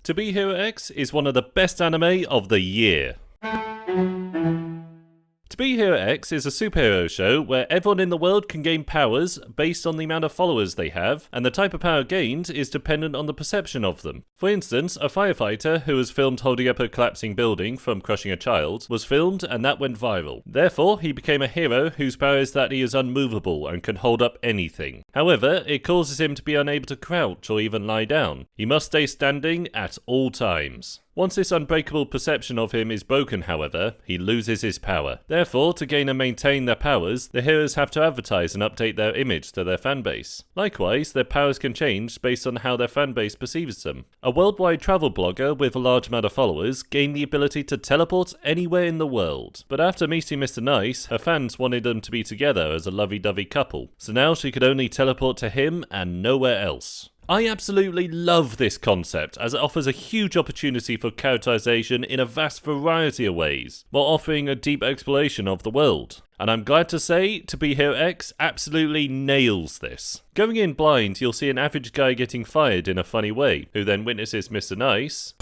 To Be Hero X is one of the best anime of the year. To Be Hero X is a superhero show where everyone in the world can gain powers based on the amount of followers they have, and the type of power gained is dependent on the perception of them. For instance, a firefighter who was filmed holding up a collapsing building from crushing a child was filmed and that went viral. Therefore, he became a hero whose power is that he is unmovable and can hold up anything. However, it causes him to be unable to crouch or even lie down. He must stay standing at all times. Once this unbreakable perception of him is broken, however, he loses his power. Therefore, to gain and maintain their powers, the heroes have to advertise and update their image to their fanbase. Likewise, their powers can change based on how their fanbase perceives them. A worldwide travel blogger with a large amount of followers gained the ability to teleport anywhere in the world. But after meeting Mr. Nice, her fans wanted them to be together as a lovey-dovey couple, so now she could only teleport to him and nowhere else. I absolutely love this concept, as it offers a huge opportunity for characterization in a vast variety of ways, while offering a deep exploration of the world. And I'm glad to say, To Be Hero X absolutely nails this. Going in blind, you'll see an average guy getting fired in a funny way, who then witnesses Mr. Nice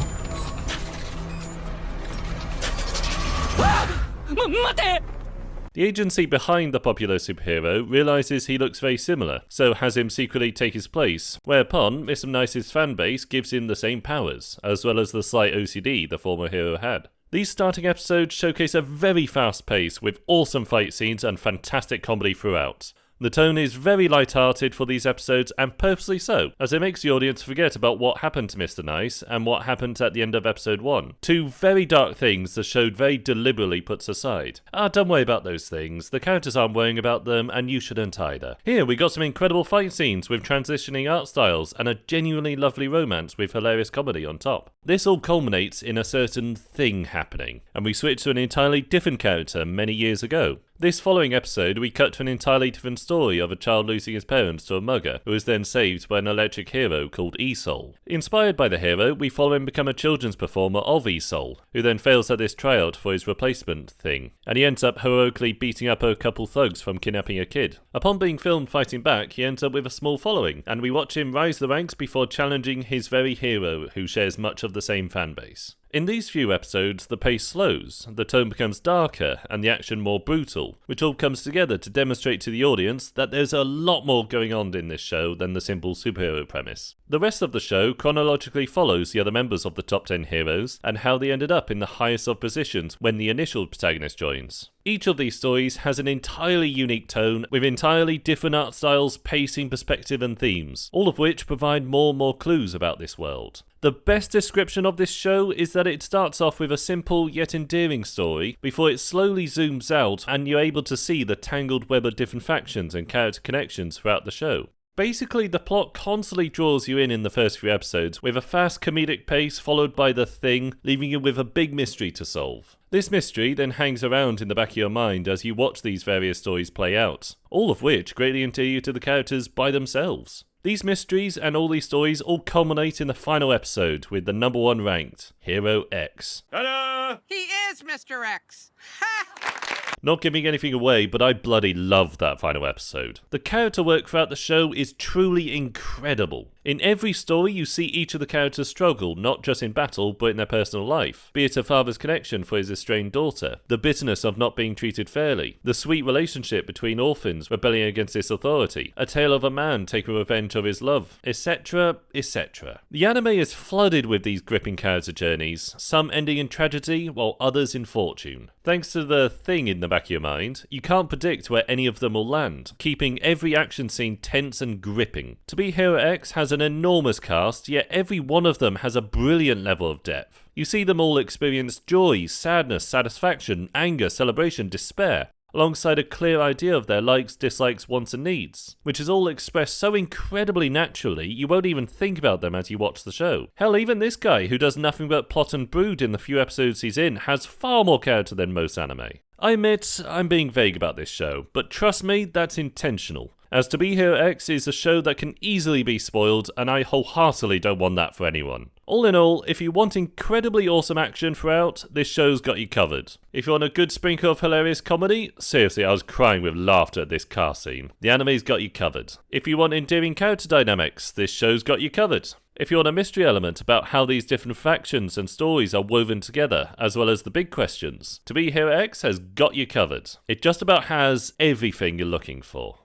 The agency behind the popular superhero realises he looks very similar, so has him secretly take his place, whereupon Mr. Nice's fanbase gives him the same powers, as well as the slight OCD the former hero had. These starting episodes showcase a very fast pace with awesome fight scenes and fantastic comedy throughout. The tone is very light-hearted for these episodes, and purposely so, as it makes the audience forget about what happened to Mr. Nice and what happened at the end of episode 1. Two very dark things the show very deliberately puts aside. Don't worry about those things, the characters aren't worrying about them, and you shouldn't either. Here we got some incredible fight scenes with transitioning art styles and a genuinely lovely romance with hilarious comedy on top. This all culminates in a certain thing happening, and we switch to an entirely different character many years ago. This following episode, we cut to an entirely different story of a child losing his parents to a mugger, who is then saved by an electric hero called E-Soul. Inspired by the hero, we follow him become a children's performer of E-Soul, who then fails at this tryout for his replacement thing, and he ends up heroically beating up a couple thugs from kidnapping a kid. Upon being filmed fighting back, he ends up with a small following, and we watch him rise the ranks before challenging his very hero, who shares much of the same fanbase. In these few episodes, the pace slows, the tone becomes darker, and the action more brutal, which all comes together to demonstrate to the audience that there's a lot more going on in this show than the simple superhero premise. The rest of the show chronologically follows the other members of the top 10 heroes, and how they ended up in the highest of positions when the initial protagonist joins. Each of these stories has an entirely unique tone, with entirely different art styles, pacing, perspective and themes, all of which provide more and more clues about this world. The best description of this show is that it starts off with a simple yet endearing story before it slowly zooms out and you're able to see the tangled web of different factions and character connections throughout the show. Basically, the plot constantly draws you in the first few episodes with a fast comedic pace followed by the thing, leaving you with a big mystery to solve. This mystery then hangs around in the back of your mind as you watch these various stories play out, all of which greatly endear you to the characters by themselves. These mysteries and all these stories all culminate in the final episode with the number 1 ranked, Hero X. Ta-da! He is Mr. X! Ha! Not giving anything away, but I bloody loved that final episode. The character work throughout the show is truly incredible. In every story, you see each of the characters struggle, not just in battle, but in their personal life. Be it a father's connection for his estranged daughter, the bitterness of not being treated fairly, the sweet relationship between orphans rebelling against this authority, a tale of a man taking revenge of his love, etc., etc. The anime is flooded with these gripping character journeys, some ending in tragedy, while others in fortune. Thanks to the thing in the back of your mind, you can't predict where any of them will land, keeping every action scene tense and gripping. To Be Hero X has an enormous cast, yet every one of them has a brilliant level of depth. You see them all experience joy, sadness, satisfaction, anger, celebration, despair, alongside a clear idea of their likes, dislikes, wants and needs, which is all expressed so incredibly naturally you won't even think about them as you watch the show. Hell, even this guy, who does nothing but plot and brood in the few episodes he's in, has far more character than most anime. I admit, I'm being vague about this show, but trust me, that's intentional. As To Be Hero X is a show that can easily be spoiled, and I wholeheartedly don't want that for anyone. All in all, if you want incredibly awesome action throughout, this show's got you covered. If you want a good sprinkle of hilarious comedy, seriously, I was crying with laughter at this car scene. The anime's got you covered. If you want endearing character dynamics, this show's got you covered. If you want a mystery element about how these different factions and stories are woven together, as well as the big questions, To Be Hero X has got you covered. It just about has everything you're looking for.